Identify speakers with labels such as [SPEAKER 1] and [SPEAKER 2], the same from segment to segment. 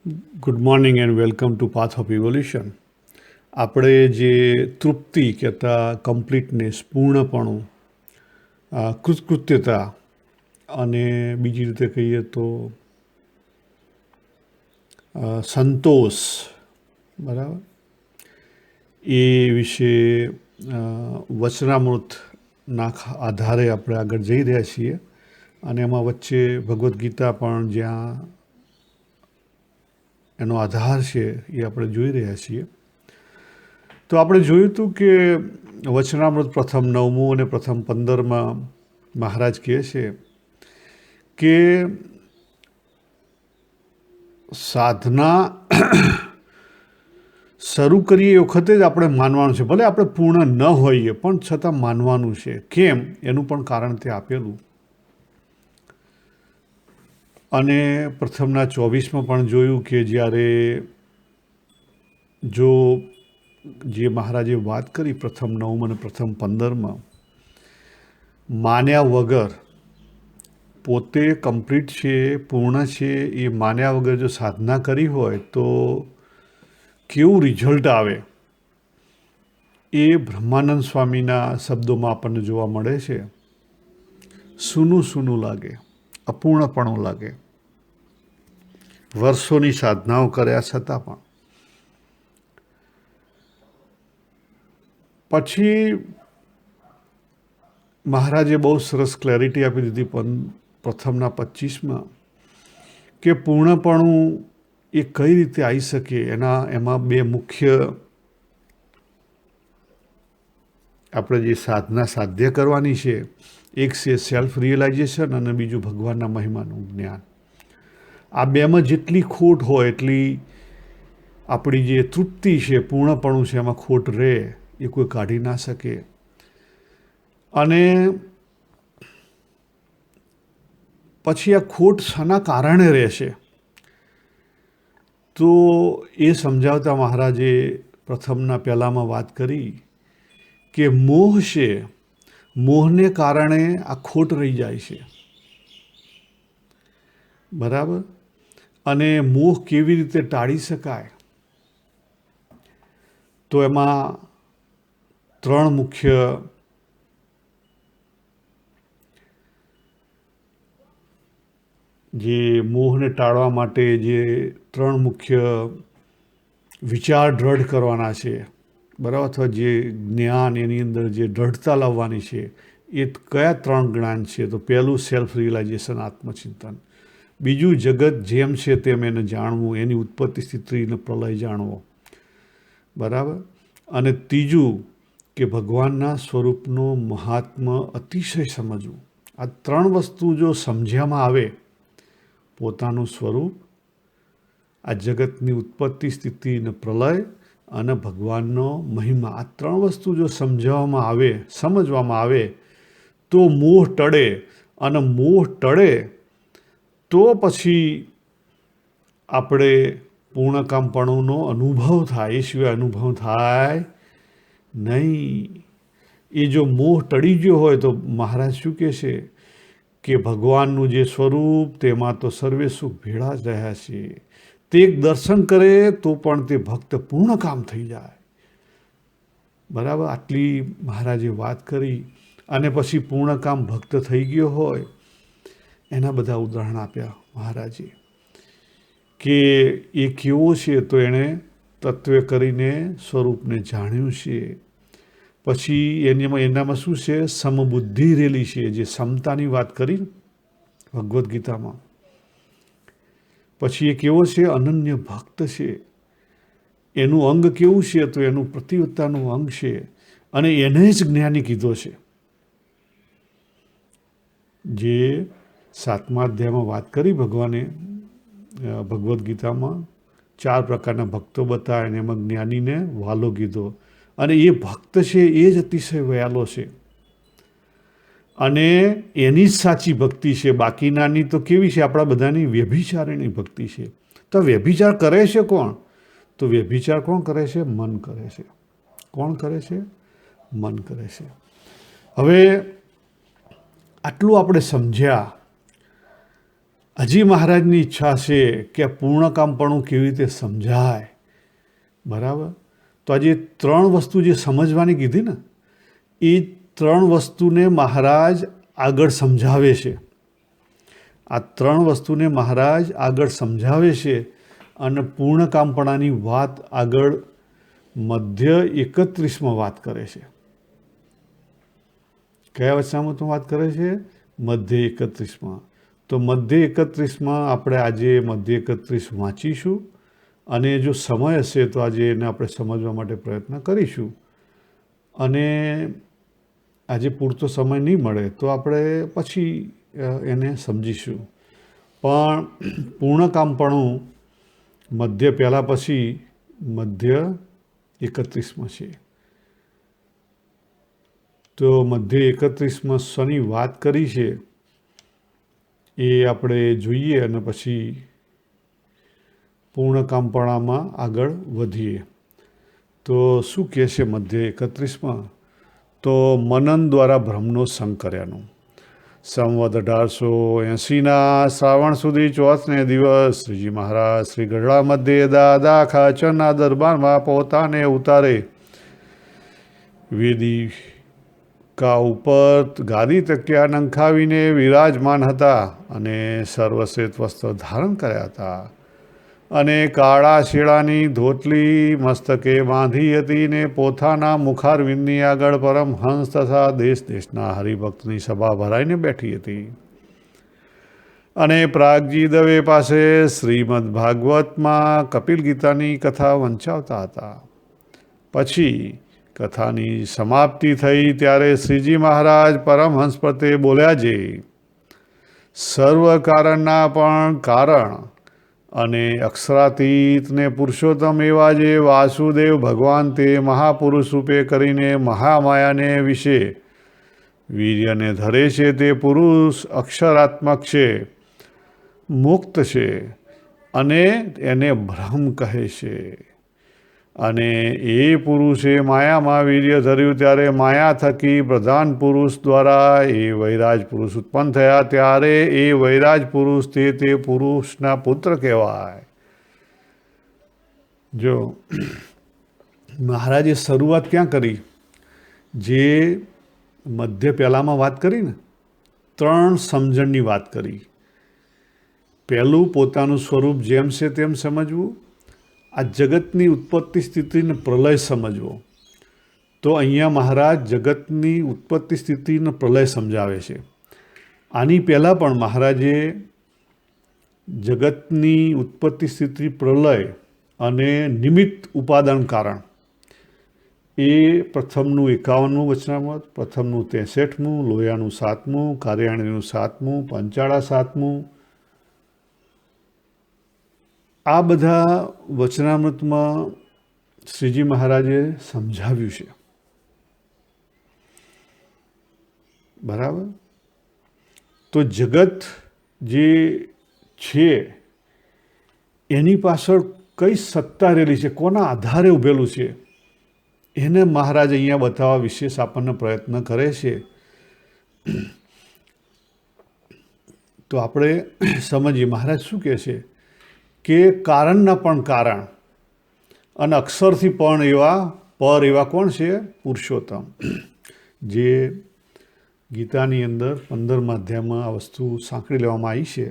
[SPEAKER 1] Good morning and welcome to path of evolution. આપણે જે તૃપ્તિ કહેતા કમ્પ્લીટનેસ, પૂર્ણપણું, કૃતકૃત્યતા અને બીજી રીતે કહીએ તો સંતોષ, બરાબર, એ વિશે વચનામૃતના આધારે આપણે આગળ જઈ રહ્યા છીએ. અને એમાં વચ્ચે ભગવદ્ ગીતા પણ જ્યાં એનો આધાર છે એ આપણે જોઈ રહ્યા છીએ. તો આપણે જોયું હતું કે વચનામૃત પ્રથમ 9મું અને પ્રથમ 15માં મહારાજ કહે છે કે સાધના શરૂ કરીએ એ વખતે જ આપણે માનવાનું છે. ભલે આપણે પૂર્ણ ન હોઈએ પણ છતાં માનવાનું છે. કેમ? એનું પણ કારણ તે આપેલું. અને પ્રથમના 24માં પણ જોયું કે જ્યારે જો જે મહારાજે વાત કરી પ્રથમ 9 અને પ્રથમ 15માં, માન્યા વગર, પોતે કમ્પ્લીટ છે, પૂર્ણ છે, એ માન્યા વગર જો સાધના કરી હોય તો કેવું રિઝલ્ટ આવે એ બ્રહ્માનંદ સ્વામીના શબ્દોમાં આપણને જોવા મળે છે. સૂનું સૂનું લાગે, અપૂર્ણપણું લાગે, વર્ષોની સાધનાઓ કર્યા છતાં પણ. પછી મહારાજે બહુ સરસ ક્લેરિટી આપી દીધી પણ પ્રથમના 25માં કે પૂર્ણપણું એ કઈ રીતે આવી શકે. એમાં બે મુખ્ય આપણે જે સાધના સાધ્ય કરવાની છે, એક છે સેલ્ફ રિયલાઇઝેશન અને બીજું ભગવાનના મહિમાનું જ્ઞાન. આ બેમાં જેટલી ખોટ હોય એટલી આપણી જે તૃપ્તિ છે, પૂર્ણપણું છે, એમાં ખોટ રહે એ કોઈ કાઢી ના શકે. અને પછી આ ખોટ શાના કારણે રહેશે તો એ સમજાવતા મહારાજે પ્રથમના પહેલામાં વાત કરી કે મોહ છે, મોહને કારણે આ ખોટ રહી જાય છે, બરાબર. અને મોહ કેવી રીતે ટાળી શકાય તો એમાં ત્રણ મુખ્ય જે મોહને ટાળવા માટે જે ત્રણ મુખ્ય વિચાર દ્રઢ કરવાના છે, બરાબર, અથવા જે જ્ઞાન એની અંદર જે દ્રઢતા લાવવાની છે, એ કયા ત્રણ જ્ઞાન છે? તો પહેલું સેલ્ફ રિયલાઇઝેશન, આત્મચિંતન. બીજું જગત જેમ છે તેમ એને જાણવું, એની ઉત્પત્તિ, સ્થિતિ અને પ્રલય જાણવો, બરાબર. અને ત્રીજું કે ભગવાનના સ્વરૂપનો મહાત્મ્ય અતિશય સમજવું. આ ત્રણ વસ્તુ જો સમજ્યામાં આવે, પોતાનું સ્વરૂપ, આ જગતની ઉત્પત્તિ, સ્થિતિ અને પ્રલય અને ભગવાનનો મહિમા, આ ત્રણ વસ્તુ જો સમજવામાં આવે તો મોહ ટળે. અને મોહ ટળે તો પછી આપણે પૂર્ણકામપણુંનો અનુભવ થાય. એ સિવાય અનુભવ થાય નહીં. એ જો મોહ ટળી ગયો હોય તો મહારાજ શું કહે છે કે ભગવાનનું જે સ્વરૂપ તેમાં તો સર્વે સુખ ભેળા જ રહ્યા છે. તે એક દર્શન કરે તો પણ તે ભક્ત પૂર્ણ કામ થઈ જાય, બરાબર. આટલી મહારાજે વાત કરી. અને પછી પૂર્ણકામ ભક્ત થઈ ગયો હોય એના બધા ઉદાહરણ આપ્યા મહારાજે કે એ કેવો છે તો એણે તત્વે કરીને સ્વરૂપને જાણ્યું છે. પછી એનામાં શું છે? સમબુદ્ધિ રહેલી છે, જે સમતાની વાત કરી ભગવદ્ ગીતામાં. પછી એ કેવો છે? અનન્ય ભક્ત છે. એનું અંગ કેવું છે? તો એનું પ્રતિવત્તાનું અંગ છે. અને એને જ જ્ઞાની કીધો છે. જે 7મા અધ્યાયમાં વાત કરી ભગવાને ભગવદ્ ગીતામાં 4 પ્રકારના ભક્તો બતાવ્યા અને એમાં જ્ઞાનીને વાલો કીધો. અને એ ભક્ત છે એ જ અતિશય વયાલો છે. અને એની જ સાચી ભક્તિ છે. બાકીનાની તો કેવી છે? આપણા બધાની વ્યભિચારીણી ભક્તિ છે. તો વ્યભિચાર કરે છે કોણ? તો વ્યભિચાર કોણ કરે છે? મન કરે છે. કોણ કરે છે? મન કરે છે. હવે આટલું આપણે સમજ્યા હજી મહારાજની ઈચ્છા છે કે આ પૂર્ણકામપણું કેવી રીતે સમજાય. બરાબર. તો આજે 3 વસ્તુ જે સમજવાની કીધી ને, એ 3 વસ્તુને મહારાજ આગળ સમજાવે છે. આ 3 વસ્તુને મહારાજ આગળ સમજાવે છે અને પૂર્ણકામપણાની વાત આગળ મધ્ય 31માં વાત કરે છે. કયા વચનામૃતમાં વાત કરે છે? મધ્ય 31માં. તો મધ્ય 31માં આપણે આજે મધ્ય 31 વાંચીશું અને જો સમય હશે તો આજે એને આપણે સમજવા માટે પ્રયત્ન કરીશું. અને આજે પૂરતો સમય નહીં મળે તો આપણે પછી એને સમજીશું. પણ પૂર્ણકામપણું મધ્ય પહેલાં પછી મધ્ય 31માં છે. તો મધ્ય 31માં શની વાત કરી છે એ આપણે જોઈએ અને પછી પૂર્ણકામપણામાં આગળ વધીએ. તો શું કહે છે મધ્ય 31માં? તો મનન દ્વારા બ્રહ્મનો સંગ કર્યાનું. સંવત 1880ના શ્રાવણ સુધી ચોથને દિવસ શ્રીજી મહારાજ શ્રી ગઢડા મધ્યે દાદા ખાચરના દરબારમાં પોતાને ઉતારે વેદિકા ઉપર ગાદી તકિયા નંખાવીને વિરાજમાન હતા અને સર્વશ્વેત વસ્ત્ર ધારણ કર્યા હતા અને કાળા શેળાની ધોતલી મસ્તકે બાંધી હતી ને પોતાના મુખારવિંદની આગળ પરમહંસ તથા દેશ દેશના હરિભક્તની સભા ભરાઈને બેઠી હતી. અને પ્રાગજી દવે પાસે શ્રીમદ ભાગવતમાં કપિલ ગીતાની કથા વંચાવતા હતા. પછી કથાની સમાપ્તિ થઈ ત્યારે શ્રીજી મહારાજ પરમહંસ પ્રત્યે બોલ્યા જે સર્વ કારણના પણ કારણ અને અક્ષરાતીત ને પુરુષોત્તમ એવા જે વાસુદેવ ભગવાન તે મહાપુરુષ રૂપે કરીને મહામાયાને વિશે વીર્યને ધરે છે તે પુરુષ અક્ષરાત્મક છે, મુક્ત છે અને એને બ્રહ્મ કહે છે. અને એ પુરુષે માયામાં વીર્ય ધર્યું ત્યારે માયા થકી પ્રધાન પુરુષ દ્વારા એ વૈરાજ પુરુષ ઉત્પન્ન થયા ત્યારે એ વૈરાજ પુરુષ તે પુરુષના પુત્ર કહેવાય. જો મહારાજે શરૂઆત ક્યાં કરી? જે મધ્ય પહેલામાં વાત કરી ને, 3 સમજણની વાત કરી. પહેલું પોતાનું સ્વરૂપ જેમ છે તેમ સમજવું, આ જગતની ઉત્પત્તિ સ્થિતિને પ્રલય સમજવો. તો અહીંયા મહારાજ જગતની ઉત્પત્તિ સ્થિતિને પ્રલય સમજાવે છે. આની પહેલાં પણ મહારાજે જગતની ઉત્પત્તિ સ્થિતિ પ્રલય અને નિમિત્ત ઉપાદાન કારણ એ પ્રથમનું 51મું વચનામૃત, પ્રથમનું 63મું, લોયાનું 7મું, કાર્યાણીનું 7મું, પંચાળા 7મું, આ બધા વચનામૃતમાં શ્રીજી મહારાજે સમજાવ્યું છે. બરાબર. તો જગત જે છે એની પાછળ કઈ સત્તા રહેલી છે, કોના આધારે ઊભેલું છે, એને મહારાજ અહીંયા બતાવવા વિશેષ આપણને પ્રયત્ન કરે છે. તો આપણે સમજીએ મહારાજ શું કહે છે કે કારણના પણ કારણ અને અક્ષરથી પણ એવા પર એવા કોણ છે? પુરુષોત્તમ. જે ગીતાની અંદર 15મા અધ્યાયમાં આ વસ્તુ સાંકળી લેવામાં આવી છે.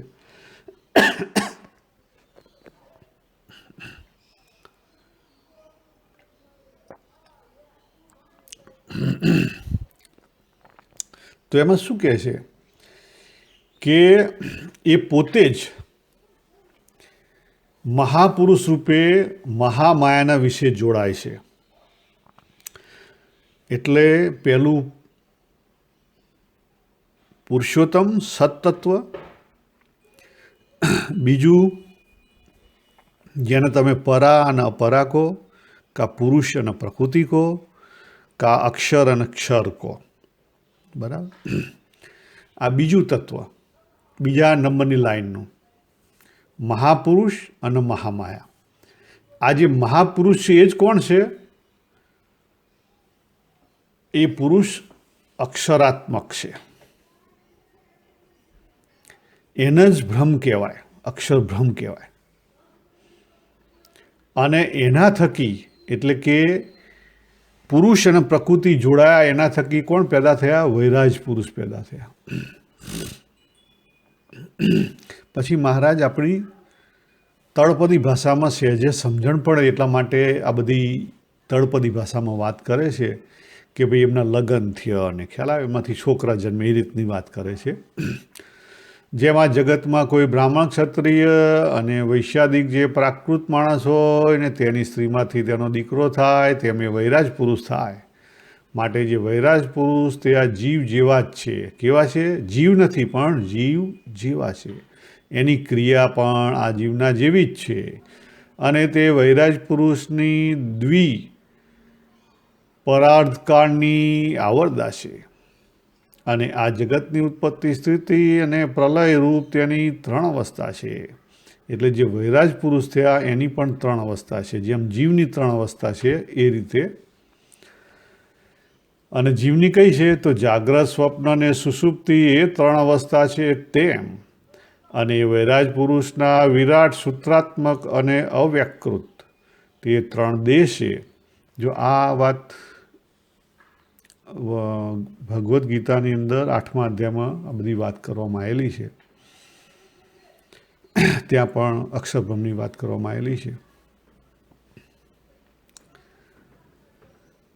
[SPEAKER 1] તો એમાં શું કહે છે કે એ પોતે જ મહાપુરુષ રૂપે મહામાયાના વિશે જોડાય છે. એટલે પહેલું પુરુષોત્તમ સત્તત્વ, બીજું જેને તમે પરા અને અપરા કહો, કા પુરુષ અને પ્રકૃતિ કહો, કા અક્ષર અને ક્ષર કહો. બરાબર. આ બીજું તત્વ બીજા નંબરની લાઈનનું મહાપુરુષ અને મહામાયા. આ જે મહાપુરુષ છે એ જ કોણ છે? એ પુરુષ અક્ષરાત્મક છે. એને જ ભ્રમ કહેવાય, અક્ષરભ્રમ કહેવાય. અને એના થકી એટલે કે પુરુષ અને પ્રકૃતિ જોડાયા, એના થકી કોણ પેદા થયા? વૈરાજ પુરુષ પેદા થયા. પછી મહારાજ આપણી તળપદી ભાષામાં સહેજે સમજણ પડે એટલા માટે આ બધી તળપદી ભાષામાં વાત કરે છે કે ભાઈ એમના લગ્ન થયા અને ખ્યાલ આવે એમાંથી છોકરા જન્મે, એ રીતની વાત કરે છે. જેમાં જગતમાં કોઈ બ્રાહ્મણ, ક્ષત્રિય અને વૈશ્યાદિક જે પ્રાકૃત માણસ હોય ને તેની સ્ત્રીમાંથી તેનો દીકરો થાય, તેમ એ વૈરાજ પુરુષ થાય. માટે જે વૈરાજ પુરુષ તે આ જીવ જેવા જ છે. કેવા છે? જીવ નથી પણ જીવ જેવા છે. એની ક્રિયા પણ આ જીવના જેવી જ છે. અને તે વૈરાજ પુરુષની પરાર્ધકાળની આવરદા છે. અને આ જગતની ઉત્પત્તિ, સ્થિતિ અને પ્રલય રૂપ તેની 3 અવસ્થા છે. એટલે જે વૈરાજ પુરુષ થયા એની પણ 3 અવસ્થા છે. જેમ જીવની 3 અવસ્થા છે એ રીતે. અને જીવની કઈ છે? તો જાગ્રત, સ્વપ્ન અને સુષુપ્તિ એ 3 અવસ્થા છે તેમ. અને વૈરાજ પુરુષના વિરાટ, સૂત્રાત્મક અને અવ્યકૃત તે 3 દેહ છે. જો આ વાત ભગવદ્ ગીતાની અંદર 8મા અધ્યાયમાં આ બધી વાત કરવામાં આવેલી છે. ત્યાં પણ અક્ષરભ્રમની વાત કરવામાં આવેલી છે.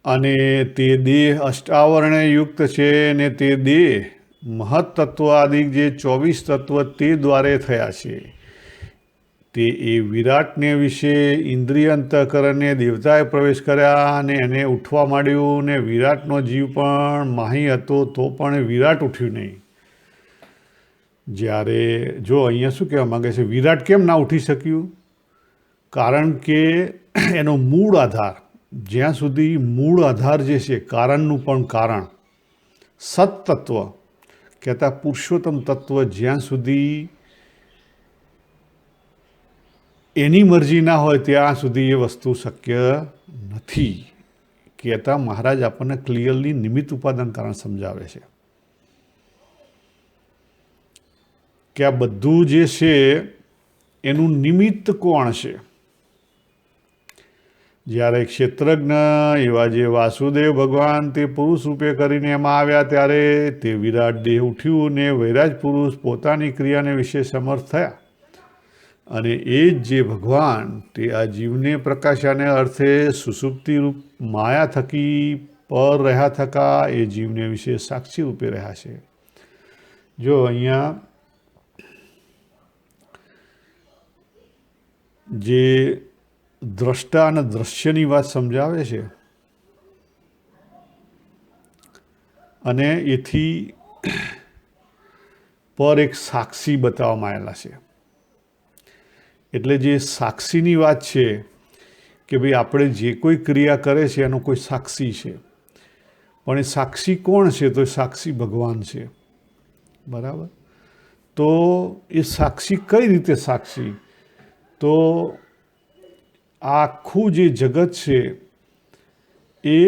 [SPEAKER 1] અને તે દેહ અષ્ટાવરણે યુક્ત છે ને તે દેહ મહત્તત્વાદિક જે 24 તત્વ તે દ્વારે થયા છે. તે એ વિરાટને વિશે ઇન્દ્રિય અંતઃકરણને દેવતાએ પ્રવેશ કર્યા અને એને ઉઠવા માંડ્યું ને વિરાટનો જીવ પણ માહી હતો તો પણ વિરાટ ઉઠ્યું નહીં. જ્યારે જો અહીંયા શું કહેવા માંગે છે? વિરાટ કેમ ના ઉઠી શક્યું? કારણ કે એનો મૂળ આધાર, જ્યાં સુધી મૂળ આધાર જે છે, કારણનું પણ કારણ, સત્તત્વ કહેતા પુરુષોત્તમ તત્વ જ્યાં સુધી એની મરજી ના હોય ત્યાં સુધી એ વસ્તુ શક્ય નથી. કહેતા મહારાજ આપણને ક્લિયરલી નિમિત્ત ઉપાદાન કારણ સમજાવે છે કે આ બધું જે છે એનું નિમિત્ત કોણ છે? જ્યારે ક્ષેત્રજ્ઞ એવા જે વાસુદેવ ભગવાન તે પુરુષ રૂપે કરીને એમાં આવ્યા ત્યારે તે વિરાટ દેહ ઉઠ્યું ને વૈરાજ પુરુષ પોતાની ક્રિયાને વિશે સમર્થ થયા. અને એ જ જે ભગવાન તે આ જીવને પ્રકાશાને અર્થે સુષુપ્તિ રૂપ માયા થકી પર રહ્યા થકા એ જીવને વિશે સાક્ષી રૂપે રહ્યા છે. જો અહીંયા જે દ્રષ્ટા અને દ્રશ્યની વાત સમજાવે છે અને એથી પર એક સાક્ષી બતાવવામાં આવેલા છે. એટલે જે સાક્ષીની વાત છે કે ભાઈ આપણે જે કોઈ ક્રિયા કરે છે એનો કોઈ સાક્ષી છે. પણ એ સાક્ષી કોણ છે? તો સાક્ષી ભગવાન છે. બરાબર? તો એ સાક્ષી કઈ રીતે સાક્ષી? તો આખું જે જગત છે એ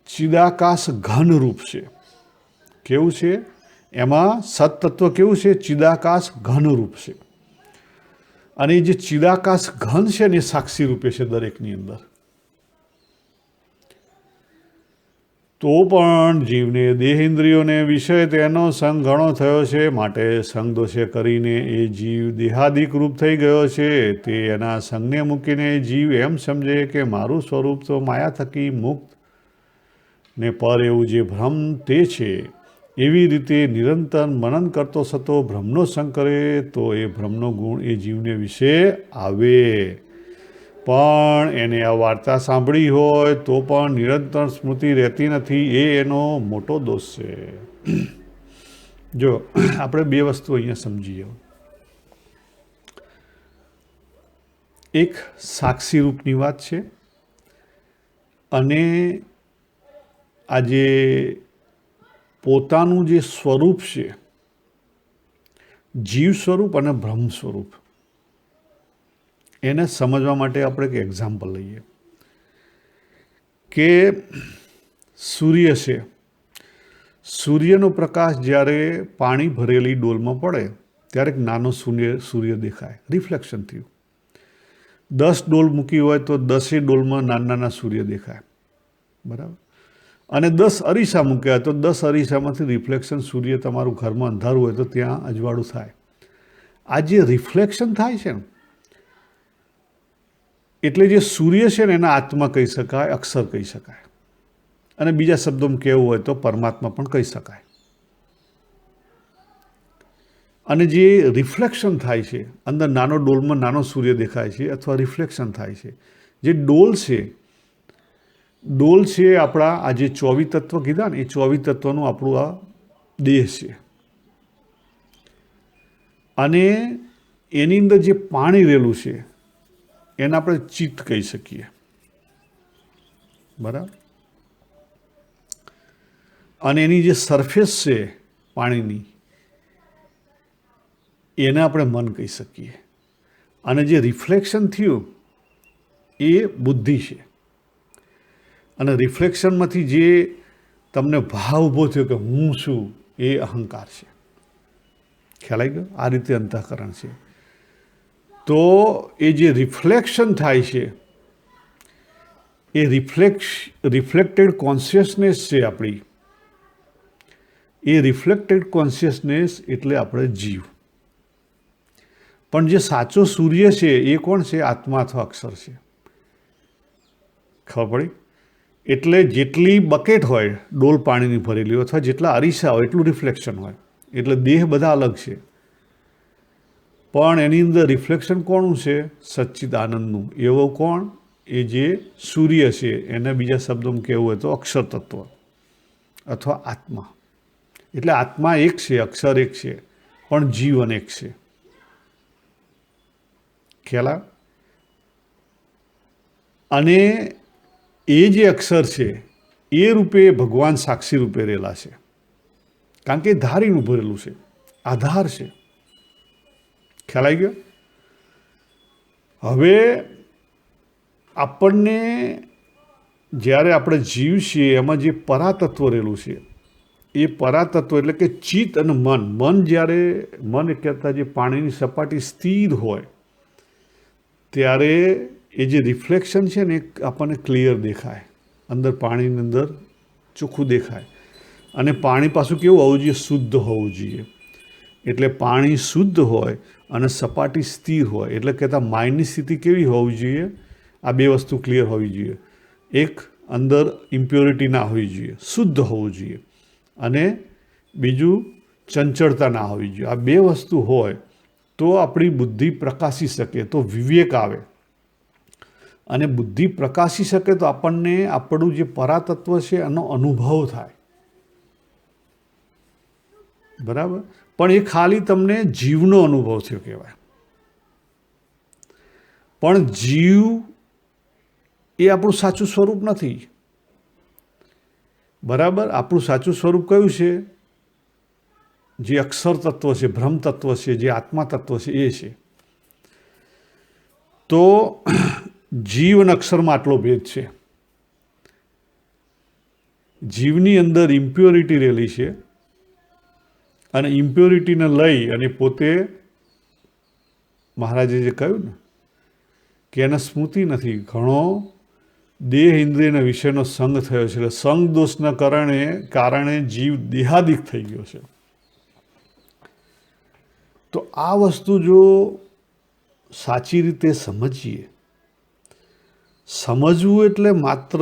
[SPEAKER 1] ચિદાકાશ ઘન રૂપ છે. કેવું છે? એમાં સત્તત્વ કેવું છે? ચિદાકાશ ઘન રૂપ છે. અને જે ચિદાકાશ ઘન છે ને એ સાક્ષી રૂપે છે દરેકની અંદર. તો પણ જીવને દેહ ઇન્દ્રિયોને વિષય તેનો સંગ ઘણો થયો છે. માટે સંગ દોષે કરીને એ જીવ દેહાદિક રૂપ થઈ ગયો છે. તે એના સંગને મૂકીને જીવ એમ સમજે કે મારું સ્વરૂપ તો માયા થકી મુક્ત ને પર એવું જે ભ્રમ તે છે. એવી રીતે નિરંતર મનન કરતો થતો ભ્રમનો સંગ કરે તો એ ભ્રમનો ગુણ એ જીવને વિશે આવે. પણ એને આ વાર્તા સાંભળી હોય તો પણ નિરંતર સ્મૃતિ રહેતી નથી. એ એનો મોટો દોષ છે. જો આપણે 2 વસ્તુ અહીંયા સમજીએ. એક સાક્ષી રૂપની વાત છે અને આજે પોતાનું જે સ્વરૂપ છે, જીવ સ્વરૂપ અને બ્રહ્મ સ્વરૂપ, એને સમજવા માટે આપણે એક એક્ઝામ્પલ લઈએ કે સૂર્ય છે. સૂર્યનો પ્રકાશ જ્યારે પાણી ભરેલી ડોલમાં પડે ત્યારે એક નાનો સૂર્ય દેખાય, રિફ્લેક્શન થયું. 10 ડોલ મૂકી હોય તો 10 ડોલમાં નાના નાના સૂર્ય દેખાય, બરાબર. અને 10 અરીસા મૂક્યા તો 10 અરીસામાંથી રિફ્લેક્શન સૂર્ય, તમારું ઘરમાં અંધારું હોય તો ત્યાં અજવાળું થાય. આ જે રિફ્લેક્શન થાય છે ને, એટલે જે સૂર્ય છે ને એના આત્મા કહી શકાય, અક્ષર કહી શકાય, અને બીજા શબ્દોમાં કહેવું હોય તો પરમાત્મા પણ કહી શકાય. અને જે રિફ્લેક્શન થાય છે, અંદર નાનો ડોલમાં નાનો સૂર્ય દેખાય છે અથવા રિફ્લેક્શન થાય છે, જે ડોલ છે આપણા આ જે 24 તત્વ કીધા ને, એ 24 તત્વનું આપણું આ દેહ છે. અને એની અંદર જે પાણી રહેલું છે એને આપણે ચિત્ત કહી શકીએ, બરાબર. અને એની જે સરફેસ છે પાણીની, એને આપણે મન કહી શકીએ. અને જે રિફ્લેક્શન થયું એ બુદ્ધિ છે. અને રિફ્લેક્શનમાંથી જે તમને ભાવ ઊભો થયો કે હું છું, એ અહંકાર છે. ખ્યાલ આવી ગયો? આ રીતે અંતઃકરણ છે. તો એ જે રિફ્લેક્શન થાય છે, એ રિફ્લેક્ટેડ કોન્શિયસનેસ છે આપણી. એ રિફ્લેક્ટેડ કોન્શિયસનેસ એટલે આપણે જીવ. પણ જે સાચો સૂર્ય છે એ કોણ છે? આત્મા અથવા અક્ષર છે. ખબર પડી? એટલે જેટલી બકેટ હોય ડોલ પાણીની ભરેલી હોય અથવા જેટલા અરીસા હોય એટલું રિફ્લેક્શન હોય. એટલે દેહ બધા અલગ છે, પણ એની અંદર રિફ્લેક્શન કોણનું છે? સચ્ચિદાનંદનું. એવો કોણ? એ જે સૂર્ય છે. એને બીજા શબ્દોમાં કહેવું હોય તો અક્ષર તત્વ અથવા આત્મા. એટલે આત્મા એક છે, અક્ષર એક છે, પણ જીવ અનેક છે. ખ્યાલ? અને એ જે અક્ષર છે એ રૂપે ભગવાન સાક્ષી રૂપે રહેલા છે, કારણ કે ધારીને ઉભું રહેલું છે, આધાર છે. ખ્યાલ આવી ગયો? હવે આપણને જ્યારે આપણે જીવ છીએ એમાં જે પરાતત્વ રહેલું છે, એ પરાતત્વ એટલે કે ચિત્ત અને મન જ્યારે મન કહેતા જે પાણીની સપાટી સ્થિર હોય ત્યારે એ જે રિફ્લેક્શન છે ને એ આપણને ક્લિયર દેખાય, અંદર પાણીની અંદર ચોખ્ખું દેખાય. અને પાણી પાછું કેવું હોવું જોઈએ? શુદ્ધ હોવું જોઈએ. એટલે પાણી શુદ્ધ હોય અને સપાટી સ્થિર હોય, એટલે કહેતા માઇન્ડની સ્થિતિ કેવી હોવી જોઈએ? આ બે વસ્તુ ક્લિયર હોવી જોઈએ. એક, અંદર ઇમ્પ્યોરિટી ના હોવી જોઈએ, શુદ્ધ હોવું જોઈએ. અને બીજું, ચંચળતા ના હોવી જોઈએ. આ બે વસ્તુ હોય તો આપણી બુદ્ધિ પ્રકાશી શકે, તો વિવેક આવે. અને બુદ્ધિ પ્રકાશી શકે તો આપણને આપણું જે પરાતત્વ છે એનો અનુભવ થાય, બરાબર. પણ એ ખાલી તમને જીવનો અનુભવ થયો કહેવાય. પણ જીવ એ આપણું સાચું સ્વરૂપ નથી, બરાબર. આપણું સાચું સ્વરૂપ કયું છે? જે અક્ષર તત્વ છે, બ્રહ્મ તત્વ છે, જે આત્મા તત્વ છે, એ છે. તો જીવ અને અક્ષરમાં આટલો ભેદ છે. જીવની અંદર ઇમ્પ્યોરિટી રહેલી છે, અને ઇમ્પ્યોરિટીને લઈ અને પોતે, મહારાજે જે કહ્યું ને કે એને સ્મૃતિ નથી, ઘણો દેહ ઇન્દ્રિયના વિષયનો સંગ થયો છે. એટલે સંગ દોષના કારણે જીવ દેહાદિક થઈ ગયો છે. તો આ વસ્તુ જો સાચી રીતે સમજીએ, સમજવું એટલે માત્ર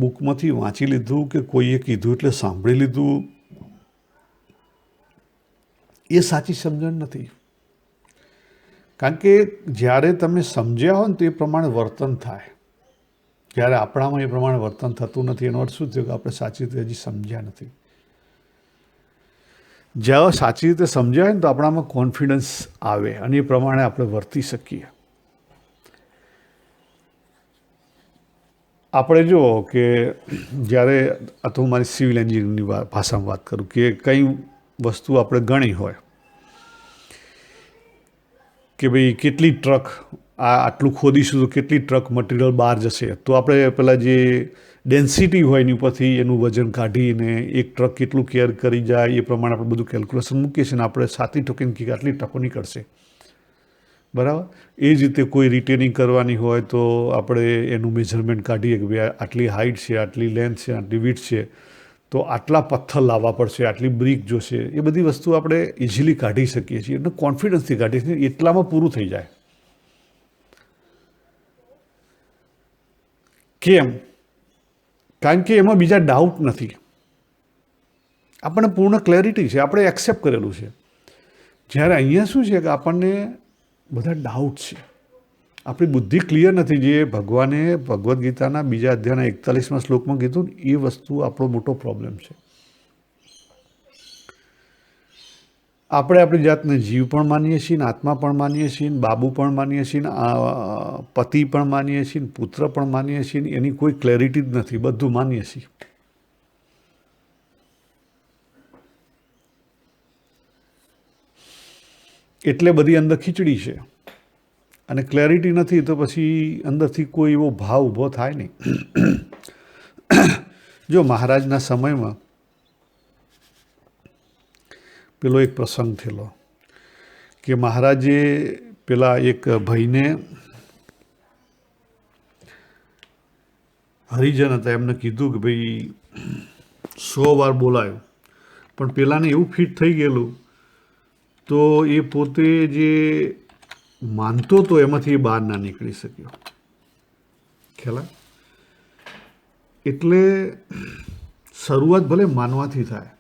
[SPEAKER 1] બુકમાંથી વાંચી લીધું કે કોઈએ કીધું એટલે સાંભળી લીધું, એ સાચી સમજણ નથી. કારણ કે જ્યારે તમે સમજ્યા હો ને તો એ પ્રમાણે વર્તન થાય. જ્યારે આપણામાં એ પ્રમાણે વર્તન થતું નથી, એનો અર્થ શું થયો? કે આપણે સાચી રીતે હજી સમજ્યા નથી. જ્યારે સાચી રીતે સમજ્યા હોય ને તો આપણામાં કોન્ફિડન્સ આવે અને એ પ્રમાણે આપણે વર્તી શકીએ. આપણે જુઓ કે જ્યારે, આ તો હું મારી સિવિલ એન્જિનિયરિંગની ભાષામાં વાત કરું, કે કંઈ વસ્તુ આપણે ગણી હોય કે ભાઈ કેટલી ટ્રક આટલું ખોદીશું તો કેટલી ટ્રક મટીરિયલ બહાર જશે, તો આપણે પેલા જે ડેન્સિટી હોય એની ઉપરથી એનું વજન કાઢીને એક ટ્રક કેટલું કેર કરી જાય એ પ્રમાણે આપણે બધું કેલ્ક્યુલેશન મૂકીએ છીએ ને આપણે સાથી ઠોકીને કે આટલી ટ્રકો નીકળશે, બરાબર. એ જ રીતે કોઈ રિટેનિંગ કરવાની હોય તો આપણે એનું મેઝરમેન્ટ કાઢીએ કે ભાઈ આટલી હાઇટ છે, આટલી લેન્થ છે, આટલી વિડ્થ છે, તો આટલા પથ્થર લાવવા પડશે, આટલી બ્રિક જોશે. એ બધી વસ્તુ આપણે ઇઝીલી કાઢી શકીએ છીએ અને કોન્ફિડન્સથી કાઢીએ છીએ, એટલામાં પૂરું થઈ જાય. કેમ? કારણ કે એમાં બીજા ડાઉટ નથી, આપણને પૂર્ણ ક્લેરિટી છે, આપણે એક્સેપ્ટ કરેલું છે. જ્યારે અહીંયા શું છે કે આપણને બધા ડાઉટ છે, આપણી બુદ્ધિ ક્લિયર નથી. જે ભગવાને ભગવદ્ ગીતાના બીજા અધ્યાયના 41મા શ્લોકમાં કીધું એ વસ્તુ આપણો મોટો પ્રોબ્લેમ છે. આપણે આપણી જાતને જીવ પણ માનીએ છીએ, આત્મા પણ માનીએ છીએ, બાબુ પણ માનીએ છીએ, પતિ પણ માનીએ છીએ, પુત્ર પણ માનીએ છીએ. એની કોઈ ક્લેરિટી જ નથી, બધું માનીએ છીએ. એટલે બધી અંદર ખીચડી છે અને ક્લેરિટી નથી તો પછી અંદરથી કોઈ એવો ભાવ ઊભો થાય નહીં. જો મહારાજના સમયમાં પેલો એક પ્રસંગ થયેલો કે મહારાજે પેલા એક ભાઈને હરિજન હતા એમને કીધું કે ભાઈ 100 વાર બોલાયો, પણ પેલાને એવું ફિટ થઈ ગયેલું તો એ પોતે જે માનતો તો એમાંથી બહાર ના નીકળી શક્યો. ખ્યાલ? એટલે શરૂઆત ભલે માનવાથી થાય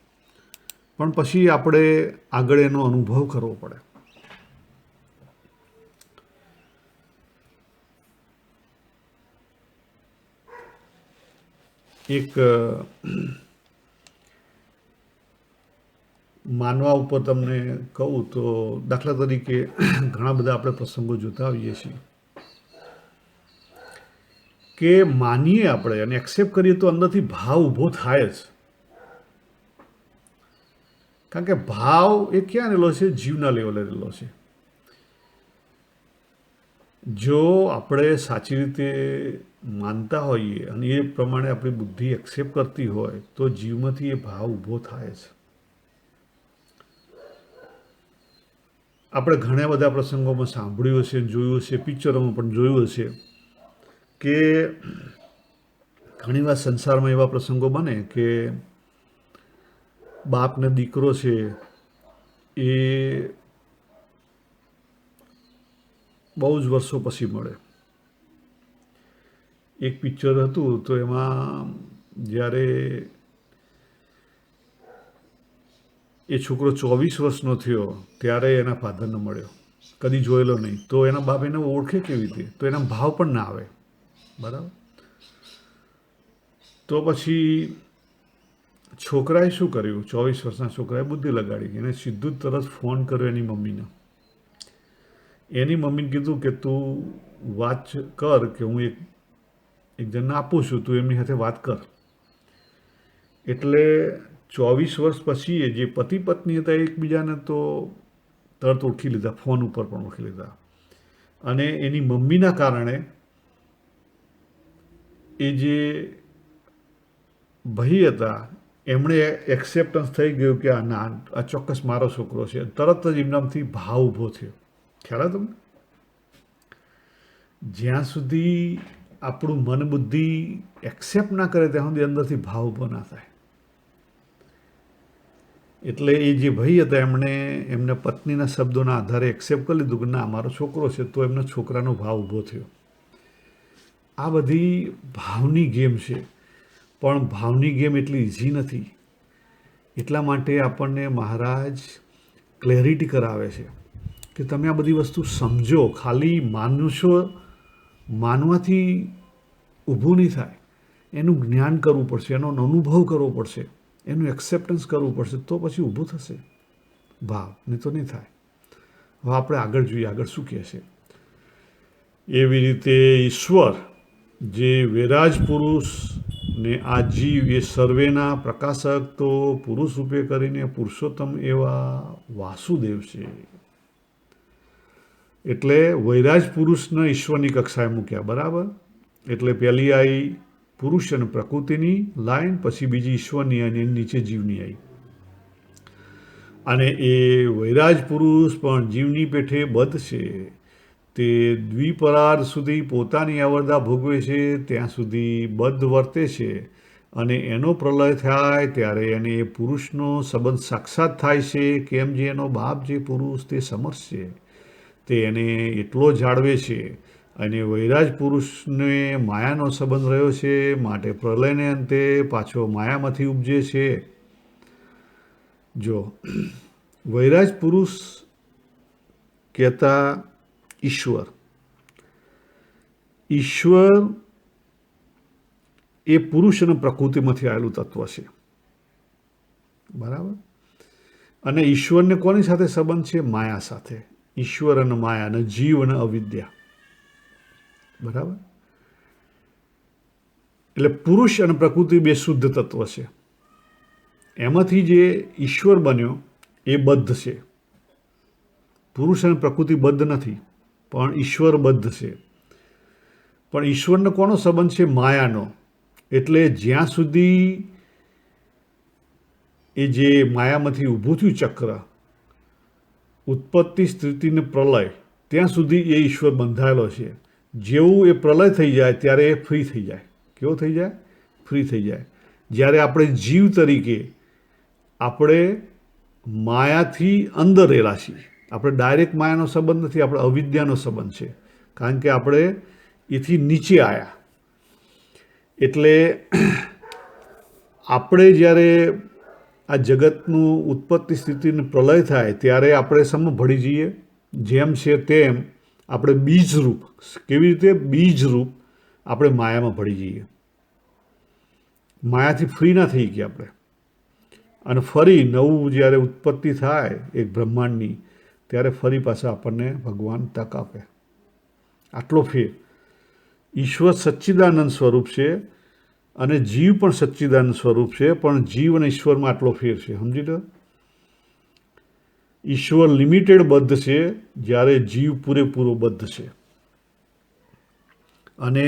[SPEAKER 1] પણ પછી આપણે આગળ એનો અનુભવ કરવો પડે. એક માનવા ઉપર તમને કહું તો દાખલા તરીકે ઘણા બધા આપણે પ્રસંગો જોતા હોઈએ છીએ કે માનીએ આપણે અને એક્સેપ્ટ કરીએ તો અંદરથી ભાવ ઊભો થાય જ. કારણ કે ભાવ એ ક્યાં રહેલો છે? જીવના લેવલે રહેલો છે. જો આપણે સાચી રીતે માનતા હોઈએ અને એ પ્રમાણે આપણી બુદ્ધિ એક્સેપ્ટ કરતી હોય તો જીવમાંથી એ ભાવ ઊભો થાય છે. આપણે ઘણા બધા પ્રસંગોમાં સાંભળ્યું હશે, જોયું હશે, પિક્ચરોમાં પણ જોયું હશે કે ઘણીવાર સંસારમાં એવા પ્રસંગો બને કે બાપ ને દીકરો છે એ બહુ જ વર્ષો પછી મળે. એક પિક્ચર હતું તો એમાં જ્યારે એ છોકરો 24 વર્ષનો થયો ત્યારે એના ફાધરને મળ્યો, કદી જોયેલો નહીં, તો એના બાપ એને ઓળખે કેવી રીતે? તો એના ભાવ પણ ના આવે, બરાબર. તો પછી છોકરાએ શું કર્યું? 24 વર્ષના છોકરાએ બુદ્ધિ લગાડી, એને સીધું જ તરત ફોન કર્યો એની મમ્મીને. એની મમ્મીને કીધું કે તું વાત કર કે હું એક જણને આપું છું, તું એમની સાથે વાત કર. એટલે 24 વર્ષ પછી જે પતિ પત્ની હતા એકબીજાને તો તરત ઓળખી લીધા, ફોન ઉપર પણ ઓળખી લીધા. અને એની મમ્મીના કારણે એ જે ભાઈ હતા એમણે એક્સેપ્ટન્સ થઈ ગયું કે ના, આ ચોક્કસ મારો છોકરો છે. તરત જ એમનામાંથી ભાવ ઊભો થયો. ખ્યાલ તમને? જ્યાં સુધી આપણું મન બુદ્ધિ એક્સેપ્ટ ના કરે ત્યાં સુધી અંદરથી ભાવ ઊભો ના થાય. એટલે એ જે ભાઈ હતા એમને પત્નીના શબ્દોના આધારે એક્સેપ્ટ કરી લીધું કે ના, મારો છોકરો છે, તો એમનો છોકરાનો ભાવ ઊભો થયો. આ બધી ભાવની ગેમ છે, પણ ભાવની ગેમ એટલી ઇઝી નથી. એટલા માટે આપણને મહારાજ ક્લેરિટી કરાવે છે કે તમે આ બધી વસ્તુ સમજો. ખાલી માનવાથી ઊભું નહીં થાય, એનું જ્ઞાન કરવું પડશે, એનો અનુભવ કરવો પડશે, એનું એક્સેપ્ટન્સ કરવું પડશે, તો પછી ઊભું થશે ભાવ, નહીં તો નહીં થાય. હવે આપણે આગળ જોઈએ, આગળ શું કહે છે. એવી રીતે ઈશ્વર જે વિરાજ પુરુષ ને આ જીવ એ સર્વેના પ્રકાશક તો પુરુષ રૂપે કરીને પુરુષોત્તમ એવા વાસુદેવ છે. એટલે વૈરાજ પુરુષને ઈશ્વરની કક્ષાએ મૂક્યા, બરાબર. એટલે પહેલી આવી પુરુષ અને પ્રકૃતિની લાઈન, પછી બીજી ઈશ્વરની અને એની નીચે જીવની આવી. અને એ વૈરાજ પુરુષ પણ જીવની પેઠે બદ્ધ છે. તે દ્વિપરાર સુધી પોતાની અવરદા ભોગવે છે, ત્યાં સુધી બદ્ધ વર્તે છે. અને એનો પ્રલય થાય ત્યારે એને એ પુરુષનો સંબંધ સાક્ષાત થાય છે. કેમ જે એનો બાપ જે પુરુષ તે સમર્થ છે, તે એને એટલો જાળવે છે. અને વૈરાજ પુરુષને માયાનો સંબંધ રહ્યો છે, માટે પ્રલયને અંતે પાછો માયામાંથી ઉપજે છે. જો વૈરાજ પુરુષ કહેતા ઈશ્વર, ઈશ્વર એ પુરુષ અને પ્રકૃતિમાંથી આવેલું તત્વ છે, બરાબર. અને ઈશ્વરને કોની સાથે સંબંધ છે? માયા સાથે. ઈશ્વર અને માયા અને જીવ અને અવિદ્યા, બરાબર. એટલે પુરુષ અને પ્રકૃતિ બે શુદ્ધ તત્વ છે. એમાંથી જે ઈશ્વર બન્યો એ બદ્ધ છે. પુરુષ અને પ્રકૃતિ બદ્ધ નથી, પણ ઈશ્વર બદ્ધ છે. પણ ઈશ્વરનો કોનો સંબંધ છે? માયાનો. એટલે જ્યાં સુધી એ જે માયામાંથી ઊભું થયું ચક્ર, ઉત્પત્તિ, સ્થિતિ ને પ્રલય, ત્યાં સુધી એ ઈશ્વર બંધાયેલો છે. જેવું એ પ્રલય થઈ જાય ત્યારે એ ફ્રી થઈ જાય. કેવો થઈ જાય? ફ્રી થઈ જાય. જ્યારે આપણે જીવ તરીકે આપણે માયાથી અંદર રહેલા છીએ. આપણે ડાયરેક્ટ માયાનો સંબંધ નથી, આપણે અવિદ્યાનો સંબંધ છે. કારણ કે આપણે એથી નીચે આવ્યા. એટલે આપણે જ્યારે આ જગતનું ઉત્પત્તિ, સ્થિતિને પ્રલય થાય ત્યારે આપણે સમ ભળી જઈએ. જેમ છે તેમ આપણે બીજરૂપ, કેવી રીતે? બીજરૂપ આપણે માયામાં ભળી જઈએ. માયાથી ફ્રી ના થઈ ગયા આપણે. અને ફરી નવું જ્યારે ઉત્પત્તિ થાય એક બ્રહ્માંડની, ત્યારે ફરી પાછા આપણને ભગવાન તક આપે. આટલો ફેર. ઈશ્વર સચ્ચિદાનંદ સ્વરૂપ છે અને જીવ પણ સચ્ચિદાનંદ સ્વરૂપ છે, પણ જીવ અને ઈશ્વરમાં આટલો ફેર છે. સમજી લો. ઈશ્વર લિમિટેડ બદ્ધ છે, જ્યારે જીવ પૂરેપૂરો બદ્ધ છે. અને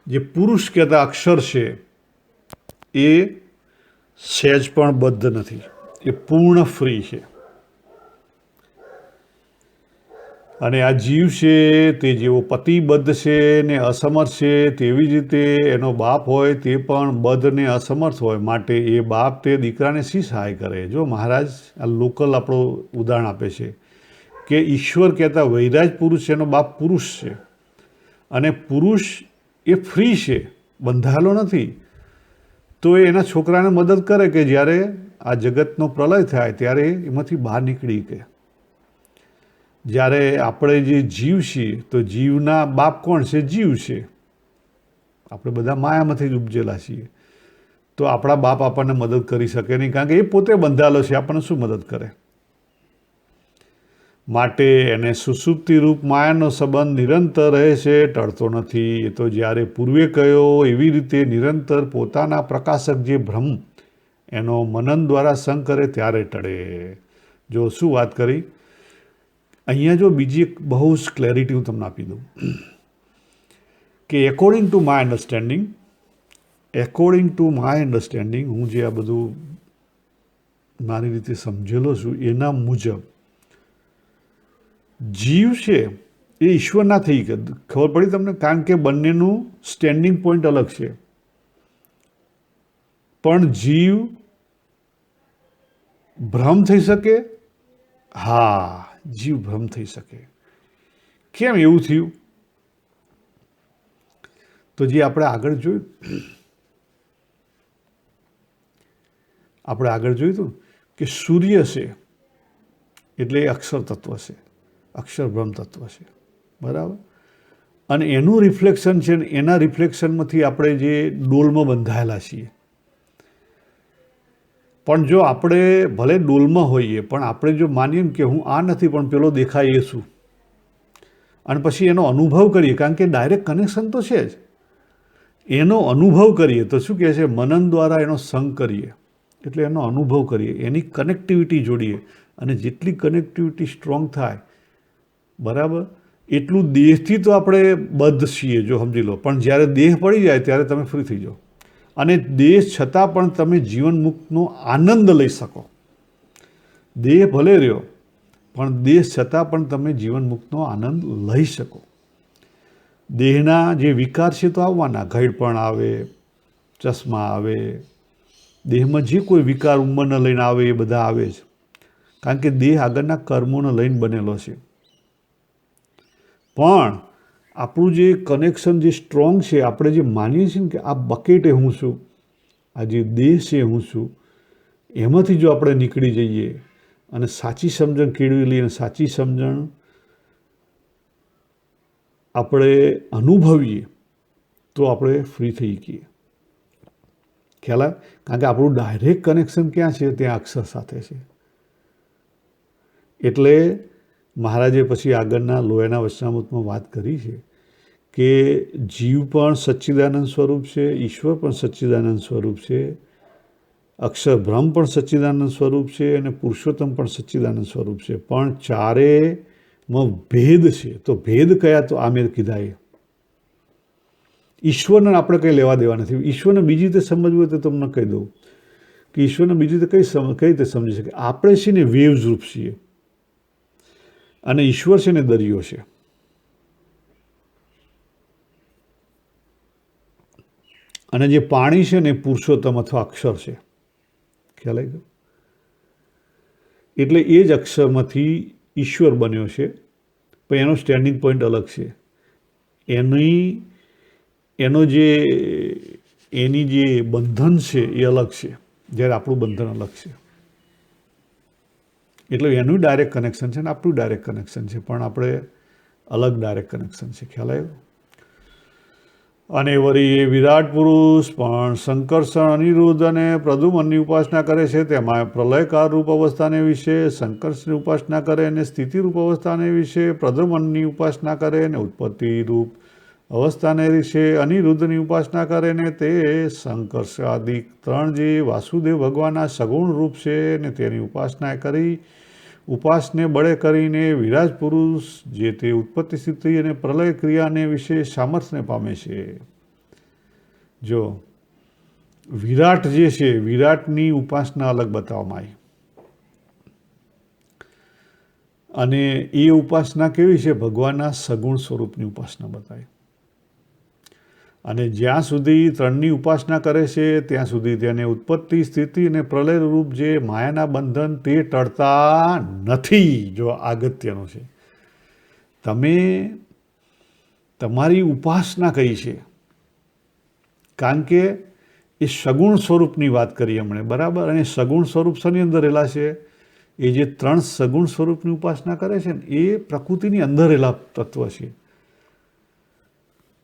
[SPEAKER 1] જે પુરુષ કહેતા અક્ષર છે એ સહેજ પણ બદ્ધ નથી, એ પૂર્ણ ફ્રી છે. અને આ જીવ છે તે જેવો પતિબદ્ધ છે ને અસમર્થ છે, તેવી જ રીતે એનો બાપ હોય તે પણ બદ્ધ ને અસમર્થ હોય. માટે એ બાપ તે દીકરાને શી સહાય કરે? જો મહારાજ આ લોકલ આપણો ઉદાહરણ આપે છે કે ઈશ્વર કહેતા વૈરાજ પુરુષ છે, એનો બાપ પુરુષ છે. અને પુરુષ એ ફ્રી છે, બંધાયેલો નથી. તો એ એના છોકરાને મદદ કરે કે જ્યારે આ જગતનો પ્રલય થાય ત્યારે એમાંથી બહાર નીકળી કે. જ્યારે આપણે જે જીવ છીએ તો જીવના બાપ કોણ છે? જીવ છે. આપણે બધા માયામાંથી જ ઉપજેલા છીએ. તો આપણા બાપ આપણને મદદ કરી શકે નહીં, કારણ કે એ પોતે બંધાયેલો છે, આપણને શું મદદ કરે? માટે એને સુષુપ્તિ રૂપ માયાનો સંબંધ નિરંતર રહે છે, ટળતો નથી. એ તો જ્યારે પૂર્વે કહ્યો એવી રીતે નિરંતર પોતાના પ્રકાશક જે બ્રહ્મ એનો મનન દ્વારા સંગ કરે ત્યારે ટળે. જો શું વાત કરી અહીંયા. જો બીજી એક બહુ જ ક્લેરિટી હું તમને આપી દઉં કે એકોર્ડિંગ ટુ માય અન્ડરસ્ટેન્ડિંગ, હું જે આ બધું મારી રીતે સમજેલો છું એના મુજબ જીવ છે એ ઈશ્વર ના થઈ કે ખબર પડી તમને? કારણ કે બંનેનું સ્ટેન્ડિંગ પોઈન્ટ અલગ છે. પણ જીવ ભ્રમ થઈ શકે? હા, જીવ ભ્રમ થઈ શકે. કેમ એવું થયું? તો જે આપણે આગળ જોયું હતું કે સૂર્ય છે એટલે એ અક્ષર તત્વ છે, અક્ષર બ્રહ્મ તત્વ છે, બરાબર. અને એનું રિફ્લેક્શન છે ને એના રિફ્લેક્શનમાંથી આપણે જે ડોલમાં બંધાયેલા છીએ. પણ જો આપણે ભલે ડોલમાં હોઈએ, પણ આપણે જો માનીએ કે હું આ નથી પણ પેલો દેખાય એ શું, અને પછી એનો અનુભવ કરીએ, કારણ કે ડાયરેક્ટ કનેક્શન તો છે જ, એનો અનુભવ કરીએ તો શું કહે છે? મનન દ્વારા એનો સંગ કરીએ, એટલે એનો અનુભવ કરીએ, એની કનેક્ટિવિટી જોડીએ અને જેટલી કનેક્ટિવિટી સ્ટ્રોંગ થાય, બરાબર, એટલું દેહથી તો આપણે બદ્ધ છીએ, જો સમજી લો. પણ જ્યારે દેહ પડી જાય ત્યારે તમે ફ્રી થઈ જાઓ, અને દેહ છતાં પણ તમે જીવન મુક્તનો આનંદ લઈ શકો. દેહ ભલે રહ્યો, પણ દેહ છતાં પણ તમે જીવન મુક્તનો આનંદ લઈ શકો. દેહના જે વિકાર છે તો આવવાના, ઘાયડપણ આવે, ચશ્મા આવે, દેહમાં જે કોઈ વિકાર ઉંમરને લઈને આવે એ બધા આવે જ, કારણ કે દેહ આગળના કર્મોને લઈને બનેલો છે. પણ આપણું જે કનેક્શન જે સ્ટ્રોંગ છે, આપણે જે માનીએ છીએ ને કે આ બકેટ એ હું છું, આ જે દેહ છે હું છું, એમાંથી જો આપણે નીકળી જઈએ અને સાચી સમજણ કેળવી લઈએ, સાચી સમજણ આપણે અનુભવીએ તો આપણે ફ્રી થઈ ગઈએ. ખ્યાલ આવે? કારણ કે આપણું ડાયરેક્ટ કનેક્શન ક્યાં છે? ત્યાં અક્ષર સાથે છે. એટલે મહારાજે પછી આગળના લોયાના વચનામૃતમાં વાત કરી છે કે જીવ પણ સચ્ચિદાનંદ સ્વરૂપ છે, ઈશ્વર પણ સચ્ચિદાનંદ સ્વરૂપ છે, અક્ષર બ્રહ્મ પણ સચ્ચિદાનંદ સ્વરૂપ છે, અને પુરુષોત્તમ પણ સચ્ચિદાનંદ સ્વરૂપ છે. પણ ચારેમાં ભેદ છે. તો ભેદ કયા? તો આ મેં કીધા એ. ઈશ્વરને આપણે કંઈ લેવા દેવા નથી. ઈશ્વરને બીજી રીતે સમજવું હોય તો તમને કહી દઉં કે ઈશ્વરને બીજી રીતે કઈ રીતે સમજી શકે? આપણે છે ને વેવ્સ રૂપ છીએ, અને ઈશ્વર છે ને દરિયો છે. અને જે પાણી છે ને પુરુષોત્તમ અથવા અક્ષર છે. ખ્યાલ આવી ગયો? એટલે એ જ અક્ષરમાંથી ઈશ્વર બન્યો છે, પણ એનો સ્ટેન્ડિંગ પોઈન્ટ અલગ છે. એની જે બંધન છે એ અલગ છે, જ્યારે આપણું બંધન અલગ છે. એટલે એનું ડાયરેક્ટ કનેક્શન છે ને આપણું ડાયરેક્ટ કનેક્શન છે, પણ આપણે અલગ ડાયરેક્ટ કનેક્શન છે. ખ્યાલ આવ્યો? અને વળી એ વિરાટ પુરુષ પણ સંકર્ષણ, અનિરુદ્ધ અને પ્રદ્યુમ્નની ઉપાસના કરે છે. તેમાં પ્રલયકાળ રૂપ અવસ્થાને વિશે સંકર્ષની ઉપાસના કરે, અને સ્થિતિરૂપ અવસ્થાને વિશે પ્રદ્યુમ્નની ઉપાસના કરે, અને ઉત્પત્તિ રૂપ અવસ્થાને વિશે અનિરુદ્ધની ઉપાસના કરે, ને તે સંકર્ષાદિક ત્રણ જે વાસુદેવ ભગવાનના સગુણ રૂપ છે ને તેની ઉપાસના કરી, ઉપાસને બળે કરીને વિરાજ પુરુષ જે તે ઉત્પત્તિ સ્થિતિ અને પ્રલય ક્રિયાને વિશે સામર્થ્યને પામે છે. જો વિરાટ જે છે, વિરાટની ઉપાસના અલગ બતાવવામાં આવી, અને એ ઉપાસના કેવી છે? ભગવાનના સગુણ સ્વરૂપની ઉપાસના બતાવી. અને જ્યાં સુધી ત્રણની ઉપાસના કરે છે ત્યાં સુધી તેને ઉત્પત્તિ સ્થિતિ અને પ્રલય રૂપ જે માયાના બંધન તે ટળતા નથી. જો અગત્યનું છે. તમે તમારી ઉપાસના કઈ છે? કારણ કે એ સગુણ સ્વરૂપની વાત કરી હમણે, બરાબર? અને સગુણ સ્વરૂપ શેની અંદર રહેલા છે? એ જે ત્રણ સગુણ સ્વરૂપની ઉપાસના કરે છે ને એ પ્રકૃતિની અંદર રહેલા તત્વ છે.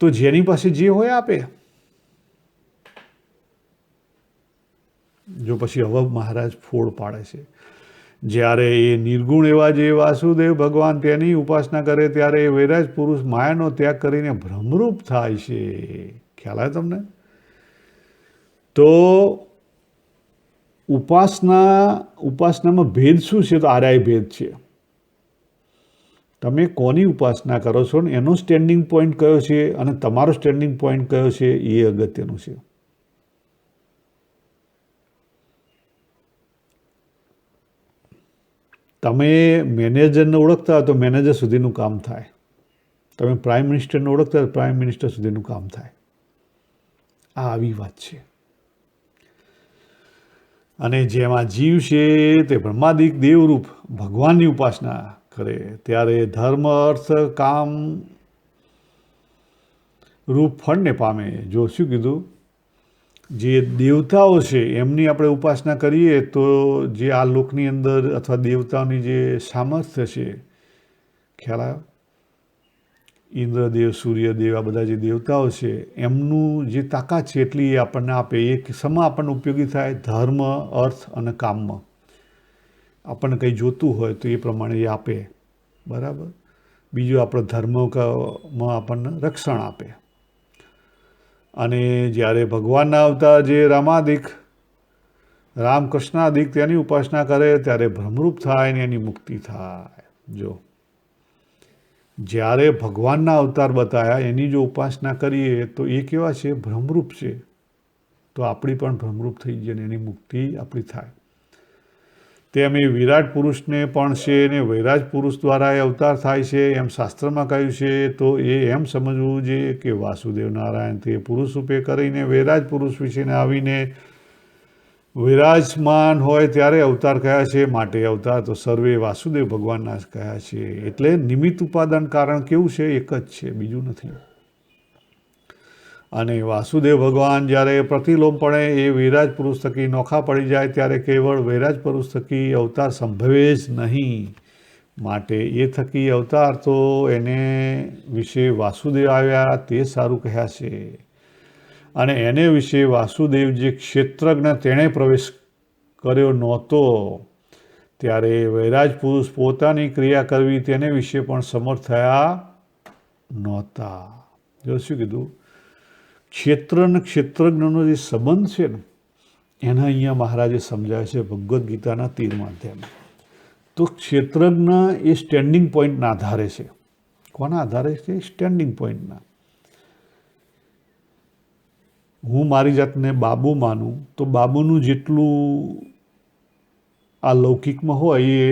[SPEAKER 1] તો જેની પાસે જે હોય આપે. જો પછી હવે મહારાજ ફોડ પાડે છે, જ્યારે એ નિર્ગુણ એવા જે વાસુદેવ ભગવાન તેની ઉપાસના કરે ત્યારે એ વૈરાજ પુરુષ માયાનો ત્યાગ કરીને ભ્રમરૂપ થાય છે. ખ્યાલ આવે તમને? તો ઉપાસનામાં ભેદ શું છે? તો આર્ય ભેદ છે. તમે કોની ઉપાસના કરો છો ને એનો સ્ટેન્ડિંગ પોઈન્ટ કયો છે, અને તમારો સ્ટેન્ડિંગ પોઈન્ટ કયો છે, એ અગત્યનું છે. તમે મેનેજરને ઓળખતા હોય તો મેનેજર સુધીનું કામ થાય. તમે પ્રાઇમ મિનિસ્ટરને ઓળખતા હોય તો પ્રાઇમ મિનિસ્ટર સુધીનું કામ થાય. આ આવી વાત છે. અને જેમાં જીવ છે તે બ્રહ્માદિક દેવરૂપ ભગવાનની ઉપાસના કરે ત્યારે ધર્મ, અર્થ, કામ રૂપ ફળને પામે. જો શું કીધું? જે દેવતાઓ છે એમની આપણે ઉપાસના કરીએ તો જે આ લોકની અંદર અથવા દેવતાઓની જે સામર્થ્ય છે, ખ્યાલ આવ્યો? ઇન્દ્રદેવ, સૂર્યદેવ, આ બધા જે દેવતાઓ છે એમનું જે તાકાત છે એટલી એ આપણને આપે. એ સમા આપણને ઉપયોગી થાય ધર્મ, અર્થ અને કામમાં. આપણને કંઈ જોતું હોય તો એ પ્રમાણે એ આપે, બરાબર? બીજું આપણો ધર્મમાં આપણને રક્ષણ આપે. અને જ્યારે ભગવાનના અવતાર જે રામાદિક રામકૃષ્ણાદિક તેની ઉપાસના કરે ત્યારે ભ્રમરૂપ થાય ને એની મુક્તિ થાય. જો જ્યારે ભગવાનના અવતાર બતાવ્યા એની જો ઉપાસના કરીએ તો એ કેવા છે? ભ્રમરૂપ છે. તો આપણી પણ ભ્રમરૂપ થઈ જાય ને એની મુક્તિ આપણી થાય. તેમ એ વિરાટ પુરુષને પણ છે ને વૈરાજ પુરુષ દ્વારા એ અવતાર થાય છે એમ શાસ્ત્રમાં કહ્યું છે. તો એ એમ સમજવું જોઈએ કે વાસુદેવ નારાયણ તે પુરુષ રૂપે કરીને વૈરાજ પુરુષ વિશેને આવીને વિરાજમાન હોય ત્યારે અવતાર કયા છે. માટે અવતાર તો સર્વે વાસુદેવ ભગવાનના જ કયા છે. એટલે નિમિત્ત ઉપાદાન કારણ કેવું છે? એક જ છે, બીજું નથી. અને વાસુદેવ ભગવાન જ્યારે પ્રતિલોમપણે એ વિરાજ પુરુષ થકી નોખા પડી જાય ત્યારે કેવળ વૈરાજ પુરુષ થકી અવતાર સંભવે જ નહીં. માટે એ થકી અવતાર તો એને વિશે વાસુદેવ આવ્યા તે સારું કહ્યા છે. અને એને વિશે વાસુદેવ જે ક્ષેત્રજ્ઞ તેણે પ્રવેશ કર્યો નહોતો ત્યારે વૈરાજ પુરુષ પોતાની ક્રિયા કરવી તેને વિશે પણ સમર્થ થયા નહોતા. જો શું કીધું? ક્ષેત્ર અને ક્ષેત્રજ્ઞનો જે સંબંધ છે ને એના અહીંયા મહારાજે સમજાવે છે ભગવદ્ ગીતાના 13મા અધ્યાયમાં. તો ક્ષેત્રજ્ઞ એ સ્ટેન્ડિંગ પોઈન્ટના આધારે છે. કોના આધારે છે? સ્ટેન્ડિંગ પોઈન્ટના. હું મારી જાતને બાબુ માનું તો બાબુનું જેટલું આ લૌકિકમાં હોય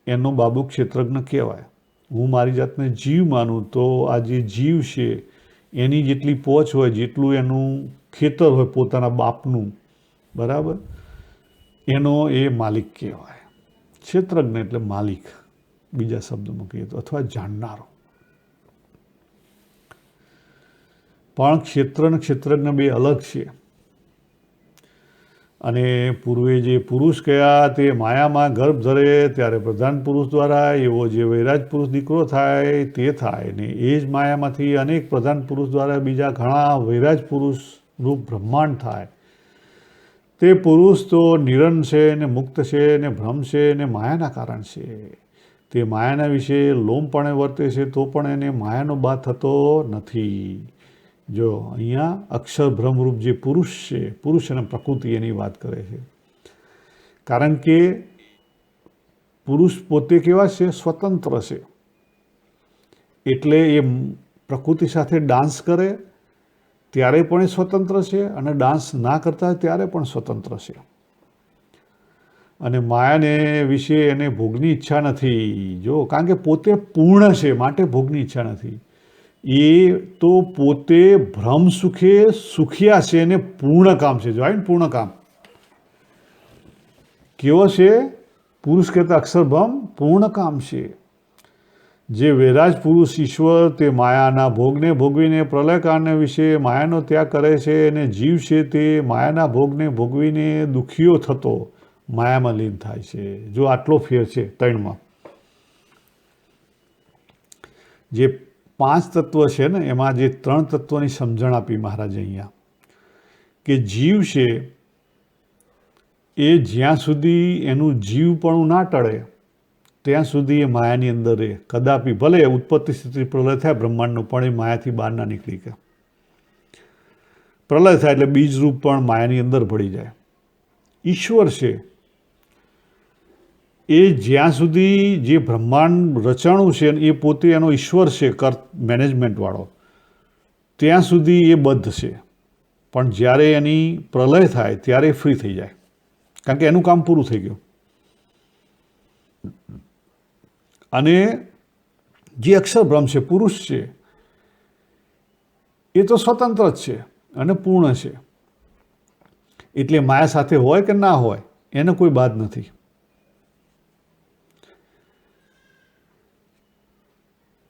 [SPEAKER 1] એનો બાબુ ક્ષેત્રજ્ઞ કહેવાય. હું મારી જાતને જીવ માનું તો આ જે જીવ છે એની જેટલી પહોંચ હોય, જેટલું એનું ખેતર હોય પોતાના બાપનું, બરાબર, એનો એ માલિક કહેવાય. ક્ષેત્રજ્ઞ એટલે માલિક, બીજા શબ્દમાં કહીએ તો, અથવા જાણનારો. પણ ક્ષેત્ર અને ક્ષેત્રજ્ઞ બે અલગ છે. અને પૂર્વે જે પુરુષ કયા તે માયામાં ગર્ભ ધરે ત્યારે પ્રધાન પુરુષ દ્વારા એવો જે વૈરાજ પુરુષ દીકરો થાય તે થાય ને એ જ માયામાંથી અનેક પ્રધાન પુરુષ દ્વારા બીજા ઘણા વૈરાજ પુરુષ રૂપ બ્રહ્માંડ થાય. તે પુરુષ તો નિરન છે ને મુક્ત છે ને ભ્રમ છે ને માયાના કારણ છે. તે માયાના વિશે લોમપણે વર્તે છે તો પણ એને માયાનો બાદ થતો નથી. જો અહીંયા અક્ષર ભ્રમરૂપ જે પુરુષ છે, પુરુષ અને પ્રકૃતિ એની વાત કરે છે. કારણ કે પુરુષ પોતે કેવા છે? સ્વતંત્ર છે. એટલે એ પ્રકૃતિ સાથે ડાન્સ કરે ત્યારે પણ એ સ્વતંત્ર છે અને ડાન્સ ના કરતા હોય ત્યારે પણ સ્વતંત્ર છે. અને માયાને વિશે એને ભોગની ઈચ્છા નથી. જો કારણ કે પોતે પૂર્ણ છે માટે ભોગની ઈચ્છા નથી. એ તો પોતે ભ્રમ સુખે સુખિયા છે અને પૂર્ણ કામ છે. જો ને પૂર્ણ કામ કેવો છે? પુરુષ કહેતા અક્ષરભ્રમ પૂર્ણ કામ છે. જે વૈરાજ પુરુષ ઈશ્વર તે માયાના ભોગને ભોગવીને પ્રલયકાળને વિશે માયાનો ત્યાગ કરે છે અને જીવ છે તે માયાના ભોગને ભોગવીને દુઃખીઓ થતો માયામાં લીન થાય છે. જો આટલો ફેર છે ત્રણમાં. જે 5 તત્વ છે ને એમાં જે 3 તત્વની સમજણ આપી મહારાજે અહીંયા કે જીવ છે એ જ્યાં સુધી એનું જીવપણું ના ટળે ત્યાં સુધી એ માયાની અંદર રહે. કદાપી ભલે ઉત્પત્તિ સ્થિતિ પ્રલય થાય બ્રહ્માંડનું પણ એ માયાથી બહાર ના નીકળી ગયા. પ્રલય થાય એટલે બીજરૂપ પણ માયાની અંદર ભળી જાય. ઈશ્વર છે એ જ્યાં સુધી જે બ્રહ્માંડ રચાણું છે એ પોતે એનો ઈશ્વર છે મેનેજમેન્ટવાળો, ત્યાં સુધી એ બદ્ધ છે. પણ જ્યારે એની પ્રલય થાય ત્યારે ફ્રી થઈ જાય કારણ કે એનું કામ પૂરું થઈ ગયું. અને જે અક્ષરબ્રહ્મ છે, પુરુષ છે, એ તો સ્વતંત્ર જ છે અને પૂર્ણ છે. એટલે માયા સાથે હોય કે ના હોય એને કોઈ બાદ નથી.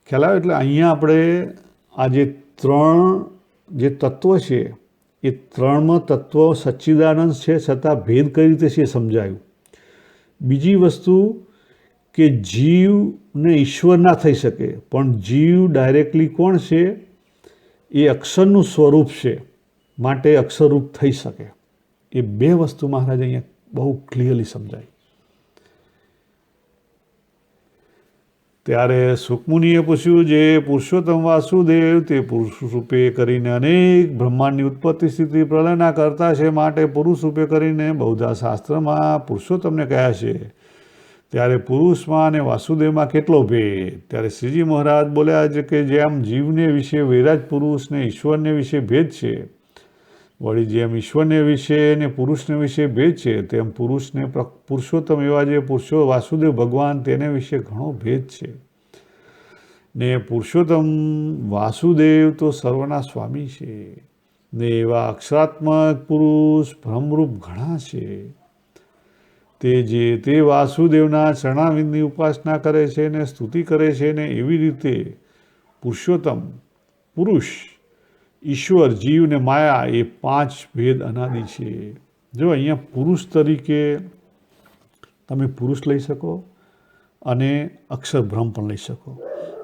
[SPEAKER 1] ખ્યાલ આવે? એટલે અહીંયા આપણે આ જે 3 જે તત્વ છે એ 3માં તત્વ સચ્ચિદાનંદ છે છતાં ભેદ કઈ રીતે છે સમજાયું. બીજી વસ્તુ કે જીવને ઈશ્વર ના થઈ શકે પણ જીવ ડાયરેક્ટલી કોણ છે? એ અક્ષરનું સ્વરૂપ છે માટે અક્ષરરૂપ થઈ શકે. એ 2 વસ્તુ મહારાજ અહીંયા બહુ ક્લિયરલી સમજાય. ત્યારે સુકમુનિએ પૂછ્યું, જે પુરુષોત્તમ વાસુદેવ તે પુરુષ રૂપે કરીને અનેક બ્રહ્માંડની ઉત્પત્તિ સ્થિતિ પ્રલયના કરતા છે, માટે પુરુષ રૂપે કરીને બહુધા શાસ્ત્રમાં પુરુષોત્તમને કહ્યા છે. ત્યારે પુરુષમાં અને વાસુદેવમાં કેટલો ભેદ? ત્યારે શ્રીજી મહારાજ બોલ્યા છે કે જેમ જીવને વિશે વૈરાજ પુરુષને ઈશ્વરને વિશે ભેદ છે, વળી જેમ ઈશ્વરને વિશે ને પુરુષને વિશે ભેદ છે, તેમ પુરુષને પુરુષોત્તમ એવા જે પુરુષો વાસુદેવ ભગવાન તેને વિશે ઘણો ભેદ છે. ને પુરુષોત્તમ વાસુદેવ તો સર્વના સ્વામી છે, ને એવા અક્ષરાત્મક પુરુષ બ્રહ્મરૂપ ઘણા છે. તે વાસુદેવના ચરણાવિંદની ઉપાસના કરે છે ને સ્તુતિ કરે છે, ને એવી રીતે પુરુષોત્તમ પુરુષ ઈશ્વર જીવ ને માયા એ 5 ભેદ અનાદિ છે. જો અહીંયા પુરુષ તરીકે તમે પુરુષ લઈ શકો અને અક્ષર બ્રહ્મ પણ લઈ શકો.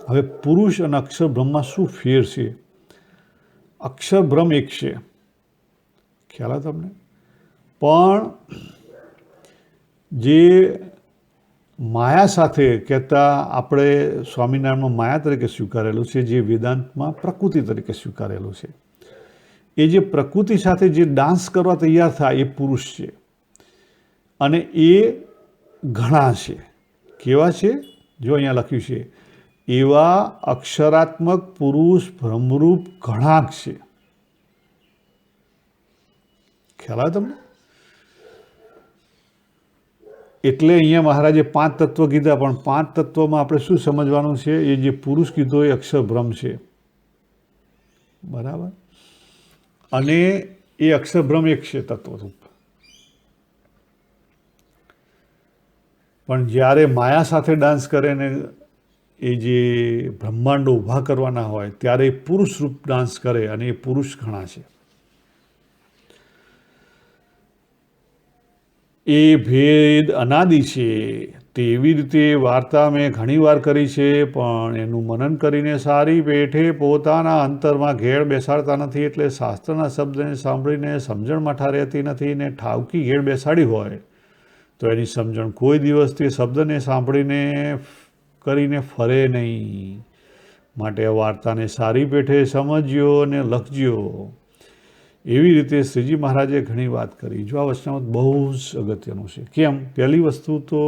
[SPEAKER 1] હવે પુરુષ અને અક્ષર બ્રહ્મમાં શું ફેર છે? અક્ષર બ્રહ્મ એક છે, ખ્યાલ આવે તમને? પણ જે માયા સાથે કહેતા આપણે સ્વામિનારાયણમાં માયા તરીકે સ્વીકારેલું છે, જે વેદાંતમાં પ્રકૃતિ તરીકે સ્વીકારેલું છે. એ જે પ્રકૃતિ સાથે જે ડાન્સ કરવા તૈયાર થાય એ પુરુષ છે, અને એ ઘણા છે. કેવા છે? જો અહીંયા લખ્યું છે, એવા અક્ષરાત્મક પુરુષ બ્રહ્મરૂપ ઘણાક છે. ખ્યાલ આવે તમને? એટલે અહીંયા મહારાજે 5 તત્વ કીધા, પણ 5 તત્વમાં આપણે શું સમજવાનું છે? એ જે પુરુષ કીધો એ અક્ષર બ્રહ્મ છે, બરાબર? અને એ અક્ષર બ્રહ્મ એક છે તત્વરૂપ. પણ જ્યારે માયા સાથે ડાન્સ કરે ને એ જે બ્રહ્માંડો ઊભા કરવાના હોય ત્યારે એ પુરુષ રૂપ ડાન્સ કરે, અને એ પુરુષ ઘણા છે. એ ભેદ અનાદિ છે. તેવી રીતે વાર્તા મેં ઘણી વાર કરી છે, પણ એનું મનન કરીને સારી પેઠે પોતાના અંતરમાં ઘેર બેસાડતા નથી. એટલે શાસ્ત્રના શબ્દને સાંભળીને સમજણ માઠા રહેતી નથી, ને ઠાવકી ઘેર બેસાડી હોય તો એની સમજણ કોઈ દિવસ તે શબ્દને સાંભળીને કરીને ફરે નહીં. માટે આ વાર્તાને સારી પેઠે સમજ્યો અને લખજો. એવી રીતે શ્રીજી મહારાજે ઘણી વાત કરી. જો આ વચનામૃત બહુ જ અગત્યનું છે. કેમ? પહેલી વસ્તુ તો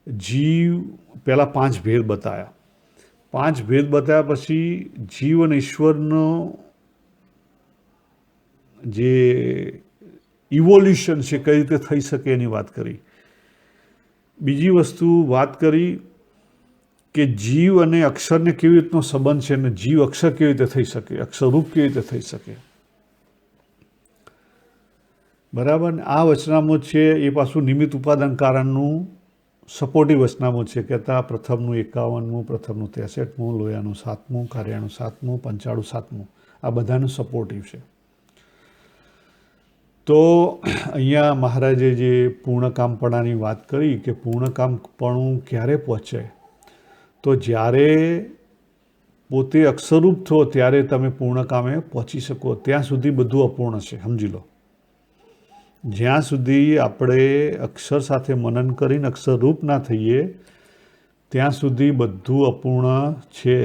[SPEAKER 1] જીવ, પહેલાં 5 ભેદ બતાવ્યા. 5 ભેદ બતાવ્યા પછી જીવ અને ઈશ્વરનો જે ઇવોલ્યુશન છે કઈ રીતે થઈ શકે એની વાત કરી. બીજી વસ્તુ વાત કરી કે જીવ અને અક્ષરને કેવી રીતનો સંબંધ છે, અને જીવ અક્ષર કેવી રીતે થઈ શકે, અક્ષરરૂપ કેવી રીતે થઈ શકે, બરાબર? ને આ વચનામૃત છે એ પાછું નિમિત્ત ઉપાદાન કારણનું સપોર્ટિવ વચનામૃત છે. કહેતા પ્રથમનું 51મું, પ્રથમનું 63મું, લોયાનું 7મું, કાર્યાનું 7મું, પંચાળું 7મું, આ બધાનું સપોર્ટિવ છે. તો અહીંયા મહારાજે જે પૂર્ણકામપણાની વાત કરી કે પૂર્ણકામપણું ક્યારે પહોંચે? તો જ્યારે પોતે અક્ષરરૂપ થો ત્યારે તમે પૂર્ણકામે પહોંચી શકો. ત્યાં સુધી બધું અપૂર્ણ છે, સમજી લો. જ્યાં સુધી આપણે અક્ષર સાથે મનન કરીને અક્ષરરૂપ ના થઈએ ત્યાં સુધી બધું અપૂર્ણ છે,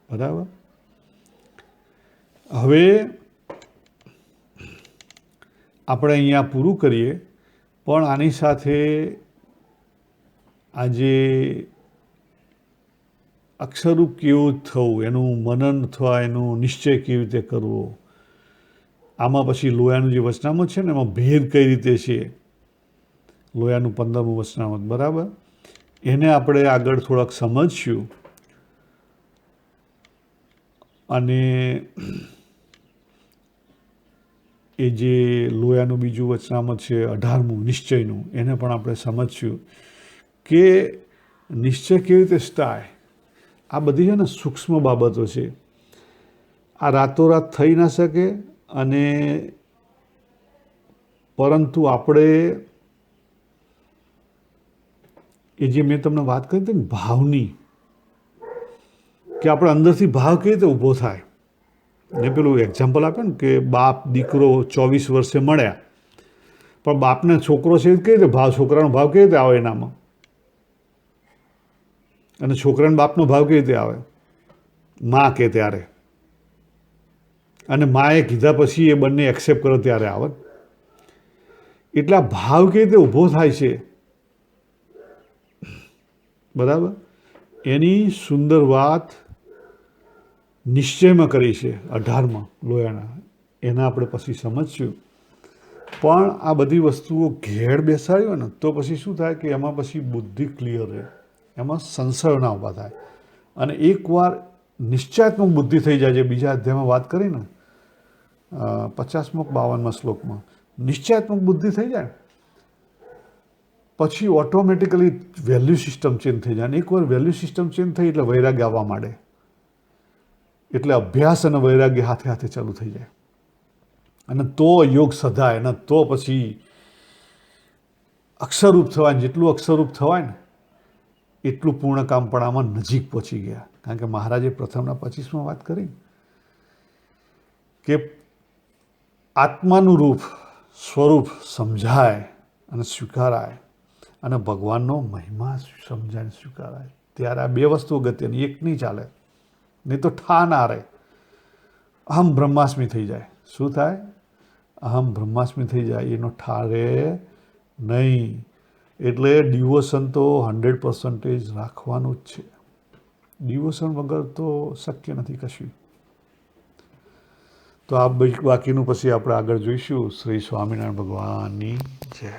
[SPEAKER 1] બરાબર? હવે આપણે અહીંયા પૂરું કરીએ, પણ આની સાથે આજે અક્ષરરૂપ કેવું થવું, એનું મનન અથવા એનું નિશ્ચય કેવી રીતે કરવો, આમાં પછી લોયાનું જે વચનામૃત છે ને એમાં ભેદ કઈ રીતે છે, લોયાનું 15મું વચનામૃત, બરાબર? એને આપણે આગળ થોડાક સમજશું. અને એ જે લોયાનું બીજું વચનામૃત છે 18મું નિશ્ચયનું, એને પણ આપણે સમજશું કે નિશ્ચય કેવી રીતે થાય. આ બધી છે ને સૂક્ષ્મ બાબતો છે. આ રાતોરાત થઈ ના શકે, અને પરંતુ આપણે એ જે મેં તમને વાત કરી હતી ને ભાવની, કે આપણે અંદરથી ભાવ કેવી રીતે ઊભો થાય. ને પેલું એક્ઝામ્પલ આપ્યું ને કે બાપ દીકરો 24 વર્ષે મળ્યા, પણ બાપને છોકરો છે કેવી રીતે ભાવ, છોકરાનો ભાવ કેવી રીતે આવે એનામાં? અને છોકરાના બાપનો ભાવ કેવી રીતે આવે? માં કે ત્યારે, અને માએ કીધા પછી એ બંને એક્સેપ્ટ કરો ત્યારે આવે. એટલે આ ભાવ કેવી રીતે ઊભો થાય છે, બરાબર, એની સુંદર વાત નિશ્ચયમાં કરી છે 18માં લોયાના. એના આપણે પછી સમજશું. પણ આ બધી વસ્તુઓ ઘેર બેસાડ્યો ને તો પછી શું થાય કે એમાં પછી બુદ્ધિ ક્લિયર રહે, એમાં સંશય ના ઊભા થાય. અને એકવાર નિશ્ચયાત્મક બુદ્ધિ થઈ જાય છે, બીજા અધ્યાયમાં વાત કરીને 50-52 શ્લોકમાં નિશ્ચયાત્મક બુદ્ધિ થઈ જાય પછી ઓટોમેટિકલી વેલ્યુ સિસ્ટમ ચેન્જ થઈ જાય. અને એકવાર વેલ્યુ સિસ્ટમ ચેન્જ થઈ એટલે વૈરાગ્ય આવવા માંડે. એટલે અભ્યાસ અને વૈરાગ્ય હાથે હાથે ચાલુ થઈ જાય. અને તો યોગ સધાય. અને તો પછી અક્ષરરૂપ થવાય. જેટલું અક્ષરરૂપ થવાય ને એટલું પૂર્ણકામપણામાં નજીક પહોંચી ગયા. કારણ કે મહારાજે પ્રથમના 25માં વાત કરી કે આત્માનું રૂપ સ્વરૂપ સમજાય અને સ્વીકારાય અને ભગવાનનો મહિમા સમજાય અને સ્વીકારાય ત્યારે આ બે વસ્તુ અગત્યની, એક નહીં ચાલે. નહીં તો ઠા ના રહે. અહમ બ્રહ્માસ્મિ થઈ જાય. શું થાય? અહમ બ્રહ્માસ્મિ થઈ જાય. એનો ઠા રહે નહીં. એટલે ડિવોશન તો 100% રાખવાનું જ છે. ડિવોશન વગર તો શક્ય નથી કશું. તો આ બાકીનું પછી આપણે આગળ જોઈશું. શ્રી સ્વામિનારાયણ ભગવાનની જય.